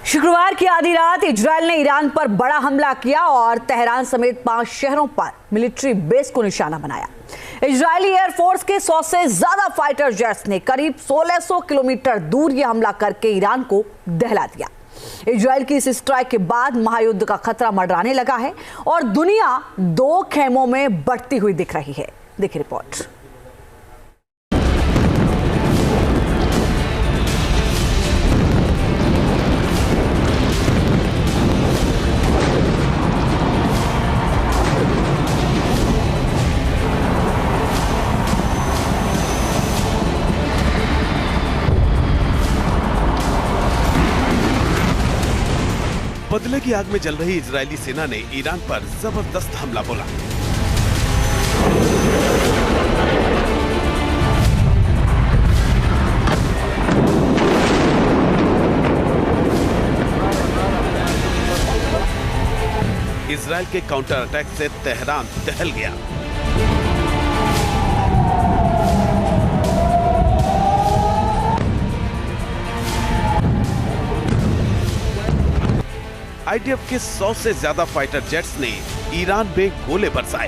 शुक्रवार की आधी रात इजरायल ने ईरान पर बड़ा हमला किया और तेहरान समेत 5 शहरों पर मिलिट्री बेस को निशाना बनाया। इजरायली एयरफोर्स के 100 से ज्यादा फाइटर जेट्स ने करीब 1600 किलोमीटर दूर यह हमला करके ईरान को दहला दिया। इजरायल की इस स्ट्राइक के बाद महायुद्ध का खतरा मंडराने लगा है और दुनिया 2 खेमों में बढ़ती हुई दिख रही है। देखिए रिपोर्ट। बदले की आग में जल रही इजरायली सेना ने ईरान पर जबरदस्त हमला बोला। इजरायल के काउंटर अटैक से तेहरान दहल गया। आईडीएफ के 100 से ज्यादा फाइटर जेट्स ने ईरान में गोले बरसाए।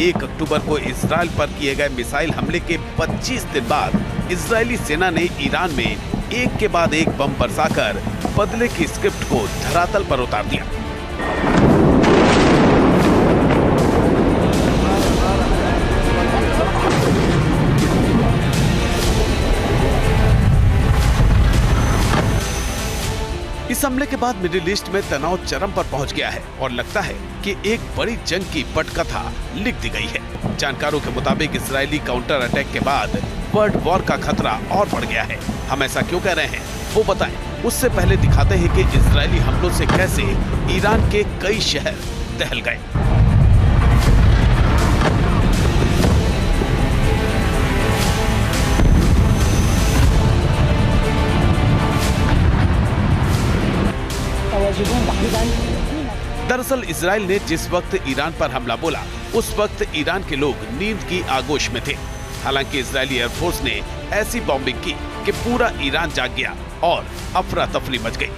एक अक्टूबर को इजरायल पर किए गए मिसाइल हमले के 25 दिन बाद इजरायली सेना ने ईरान में एक के बाद एक बम बरसाकर बदले की स्क्रिप्ट को धरातल पर उतार दिया। इस हमले के बाद मिडिल ईस्ट में तनाव चरम पर पहुंच गया है और लगता है कि एक बड़ी जंग की पटकथा लिख दी गई है। जानकारों के मुताबिक इजरायली काउंटर अटैक के बाद वर्ल्ड वॉर का खतरा और बढ़ गया है। हम ऐसा क्यों कह रहे हैं वो बताएं। उससे पहले दिखाते हैं कि इजरायली हमलों से कैसे ईरान के कई शहर दहल गए। दरअसल इजरायल ने जिस वक्त ईरान पर हमला बोला उस वक्त ईरान के लोग नींद की आगोश में थे। हालांकि इजरायली एयरफोर्स ने ऐसी बॉम्बिंग की कि पूरा ईरान जाग गया और अफरा तफरी मच गई।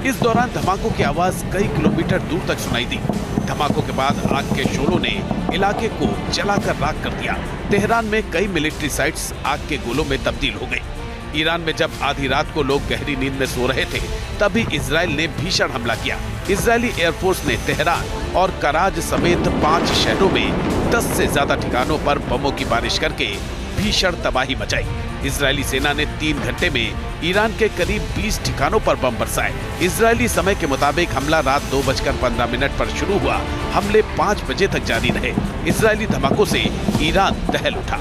इस दौरान धमाकों की आवाज कई किलोमीटर दूर तक सुनाई दी। धमाकों के बाद आग के शोलों ने इलाके को जलाकर राख कर दिया। तेहरान में कई मिलिट्री साइट्स आग के गोलों में तब्दील हो गई। ईरान में जब आधी रात को लोग गहरी नींद में सो रहे थे तभी इजरायल ने भीषण हमला किया। इजरायली एयरफोर्स ने तेहरान और कराज समेत 5 शहरों में 10 से ज्यादा ठिकानों पर बमों की बारिश करके भीषण तबाही मचाई। इजरायली सेना ने 3 घंटे में ईरान के करीब 20 ठिकानों पर बम बरसाए। इजरायली समय के मुताबिक हमला रात 2:15 पर शुरू हुआ। हमले 5 बजे तक जारी रहे। इजरायली धमाकों से ईरान दहल उठा।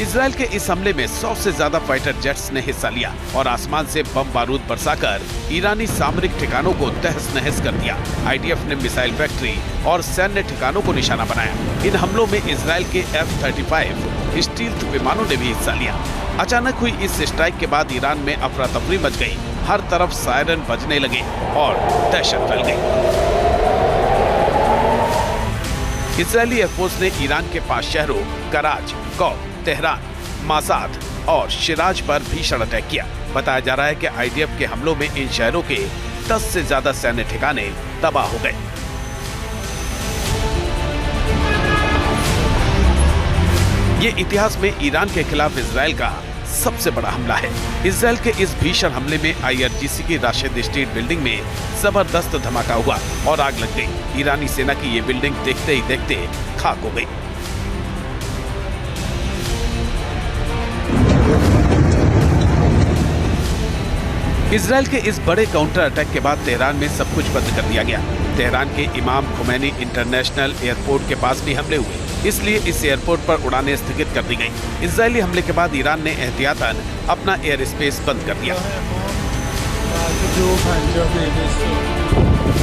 इजरायल के इस हमले में 100 से ज्यादा फाइटर जेट्स ने हिस्सा लिया और आसमान से बम बारूद बरसाकर ईरानी सामरिक ठिकानों को तहस नहस कर दिया। आईडीएफ ने मिसाइल फैक्ट्री और सैन्य ठिकानों को निशाना बनाया। इन हमलों में इजरायल के F-35 स्टील्थ विमानों ने भी हिस्सा लिया। अचानक हुई इस स्ट्राइक के बाद ईरान में अफरा तफरी मच गई। हर तरफ सायरन बजने लगे और दहशत फैल गई। इजरायली एयरफोर्स ने ईरान के 5 शहरों कराज, कौम, तेहरान, मासाद और शिराज पर भीषण अटैक किया। बताया जा रहा है कि आईडीएफ के हमलों में इन शहरों के 10 से ज्यादा सैन्य ठिकाने तबाह हो गए। ये इतिहास में ईरान के खिलाफ इजरायल का सबसे बड़ा हमला है। इजरायल के इस भीषण हमले में आईआरजीसी की राशिद स्ट्रीट बिल्डिंग में जबरदस्त धमाका हुआ और आग लग गई। ईरानी सेना की ये बिल्डिंग देखते ही देखते खाक हो गई। इजरायल के इस बड़े काउंटर अटैक के बाद तेहरान में सब कुछ बंद कर दिया गया। तेहरान के इमाम खुमैनी इंटरनेशनल एयरपोर्ट के पास भी हमले हुए। इसलिए इस एयरपोर्ट पर उड़ानें स्थगित कर दी गई। इजरायली हमले के बाद ईरान ने एहतियातन अपना एयर स्पेस बंद कर दिया।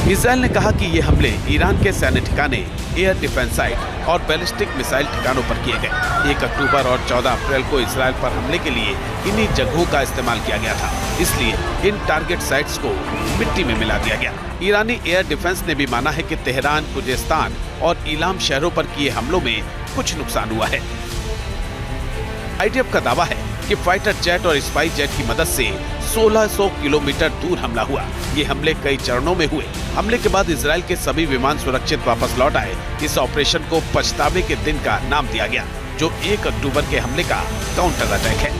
इजरायल ने कहा कि ये हमले ईरान के सैन्य ठिकाने, एयर डिफेंस साइट और बैलिस्टिक मिसाइल ठिकानों पर किए गए। 1 अक्टूबर और 14 अप्रैल को इजरायल पर हमले के लिए इन्हीं जगहों का इस्तेमाल किया गया था, इसलिए इन टारगेट साइट्स को मिट्टी में मिला दिया गया। ईरानी एयर डिफेंस ने भी माना है कि तेहरान, खुजेस्तान और इलाम शहरों पर किए हमलों में कुछ नुकसान हुआ है। आईडीएफ का दावा है कि फाइटर जेट और स्पाई जेट की मदद से 1600 किलोमीटर दूर हमला हुआ। ये हमले कई चरणों में हुए। हमले के बाद इजरायल के सभी विमान सुरक्षित वापस लौट आए। इस ऑपरेशन को पछतावे के दिन का नाम दिया गया, जो 1 अक्टूबर के हमले का काउंटर अटैक है।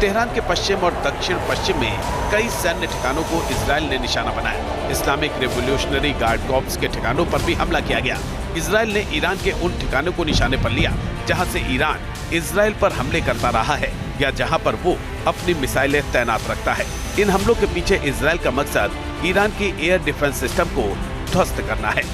तेहरान के पश्चिम और दक्षिण पश्चिम में कई सैन्य ठिकानों को इजरायल ने निशाना बनाया। इस्लामिक रिवोल्यूशनरी गार्ड कॉर्प्स के ठिकानों पर भी हमला किया गया। इजरायल ने ईरान के उन ठिकानों को निशाने पर लिया जहां से ईरान इजरायल पर हमले करता रहा है या जहां पर वो अपनी मिसाइलें तैनात रखता है। इन हमलों के पीछे इजरायल का मकसद ईरान की एयर डिफेंस सिस्टम को ध्वस्त करना है।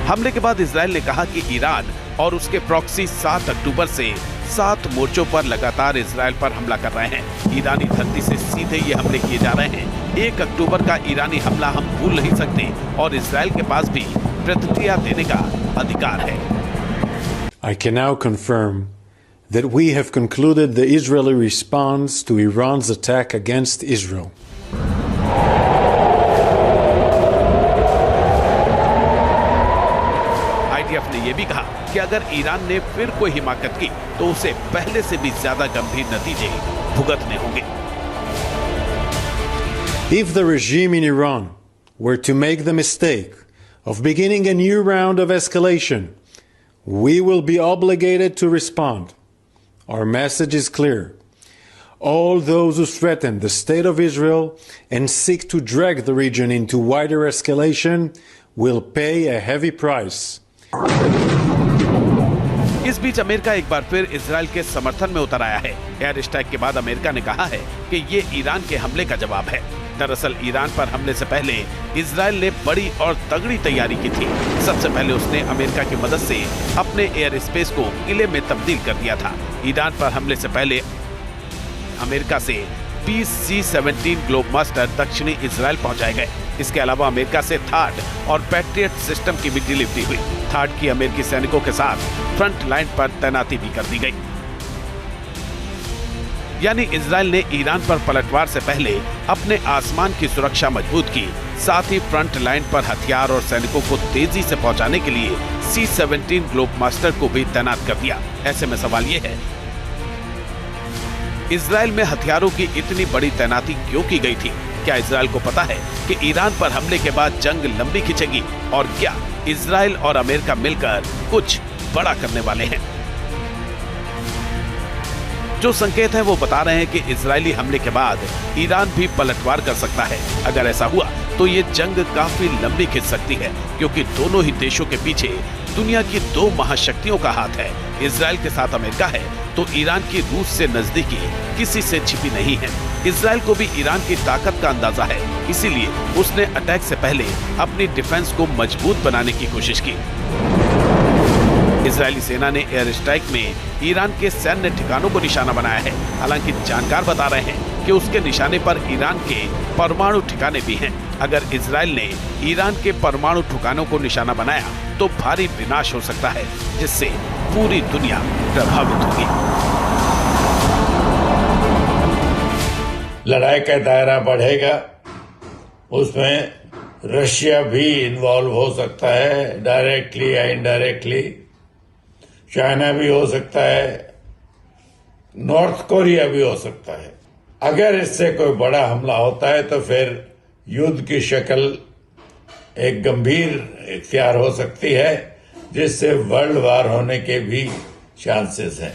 हमले के बाद इजरायल ने कहा कि ईरान और उसके प्रॉक्सी 7 अक्टूबर से 7 मोर्चों पर लगातार इजरायल पर हमला कर रहे हैं। ईरानी धरती से सीधे ये हमले किए जा रहे हैं। 1 अक्टूबर का ईरानी हमला हम भूल नहीं सकते और इजरायल के पास भी प्रतिक्रिया देने का अधिकार है। I can now confirm that we have concluded the Israeli response to Iran's attack against Israel. IDF ने यह भी कहा कि अगर ईरान ने फिर कोई हिमाकत की तो उसे पहले से भी ज्यादा गंभीर नतीजे भुगतने होंगे। If the regime in Iran were to make the mistake of beginning a new round of escalation, we will be obligated to respond. Our message is clear. All those who threaten the state of Israel and seek to drag the region into wider escalation will pay a heavy price. इस बीच America एक बार फिर Israel के समर्थन में उतर आया है। Air strike के बाद अमेरिका ने कहा है कि ये ईरान के हमले का जवाब है। दरअसल ईरान पर हमले से पहले इजरायल ने बड़ी और तगड़ी तैयारी की थी। सबसे पहले उसने अमेरिका की मदद से अपने एयर स्पेस को किले में तब्दील कर दिया था। ईरान पर हमले से पहले अमेरिका से 20 C-17 ग्लोबमास्टर दक्षिणी इजरायल पहुंचाए गए। इसके अलावा अमेरिका से थार्ड और पैट्रियट सिस्टम की भी डिलीवरी हुई। थार्ड की अमेरिकी सैनिकों के साथ फ्रंट लाइन पर तैनाती भी कर दी गई। यानी इजरायल ने ईरान पर पलटवार से पहले अपने आसमान की सुरक्षा मजबूत की, साथ ही फ्रंट लाइन पर हथियार और सैनिकों को तेजी से पहुंचाने के लिए C-17 ग्लोबमास्टर को भी तैनात कर दिया। ऐसे में सवाल ये है, इजरायल में हथियारों की इतनी बड़ी तैनाती क्यों की गई थी? क्या इजरायल को पता है कि ईरान पर हमले के बाद जंग लंबी खिंचेगी? और क्या इजरायल और अमेरिका मिलकर कुछ बड़ा करने वाले हैं? जो संकेत है वो बता रहे हैं कि इजरायली हमले के बाद ईरान भी पलटवार कर सकता है। अगर ऐसा हुआ तो ये जंग काफी लंबी खिंच सकती है, क्योंकि दोनों ही देशों के पीछे दुनिया की 2 महाशक्तियों का हाथ है। इजरायल के साथ अमेरिका है तो ईरान की रूस से नजदीकी किसी से छिपी नहीं है। इजरायल को भी ईरान की ताकत का अंदाजा है, इसीलिए उसने अटैक से पहले अपनी डिफेंस को मजबूत बनाने की कोशिश की। इजरायली सेना ने एयर स्ट्राइक में ईरान के सैन्य ठिकानों को निशाना बनाया है। हालांकि जानकार बता रहे हैं कि उसके निशाने पर ईरान के परमाणु ठिकाने भी हैं। अगर इजरायल ने ईरान के परमाणु ठिकानों को निशाना बनाया तो भारी विनाश हो सकता है, जिससे पूरी दुनिया प्रभावित होगी। लड़ाई का दायरा बढ़ेगा, उसमें रशिया भी इन्वॉल्व हो सकता है, डायरेक्टली या इनडायरेक्टली। चाइना भी हो सकता है, नॉर्थ कोरिया भी हो सकता है। अगर इससे कोई बड़ा हमला होता है तो फिर युद्ध की शक्ल एक गंभीर इख्तियार हो सकती है, जिससे वर्ल्ड वार होने के भी चांसेस हैं।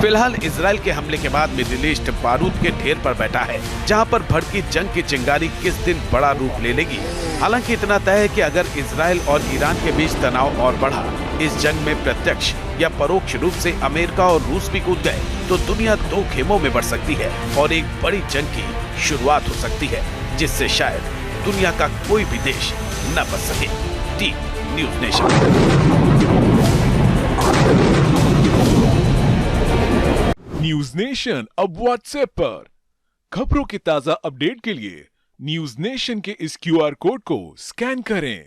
फिलहाल इजराइल के हमले के बाद मिडिल ईस्ट बारूद के ढेर पर बैठा है, जहां पर भड़की जंग की चिंगारी किस दिन बड़ा रूप ले लेगी। हालांकि इतना तय है कि अगर इजराइल और ईरान के बीच तनाव और बढ़ा, इस जंग में प्रत्यक्ष या परोक्ष रूप से अमेरिका और रूस भी कूद गए, तो दुनिया दो खेमों में बढ़ सकती है और एक बड़ी जंग की शुरुआत हो सकती है, जिससे शायद दुनिया का कोई भी देश न बच सके। Team news nation. News nation अब व्हाट्सएप पर खबरों के ताजा अपडेट के लिए न्यूज नेशन के इस QR कोड को स्कैन करें।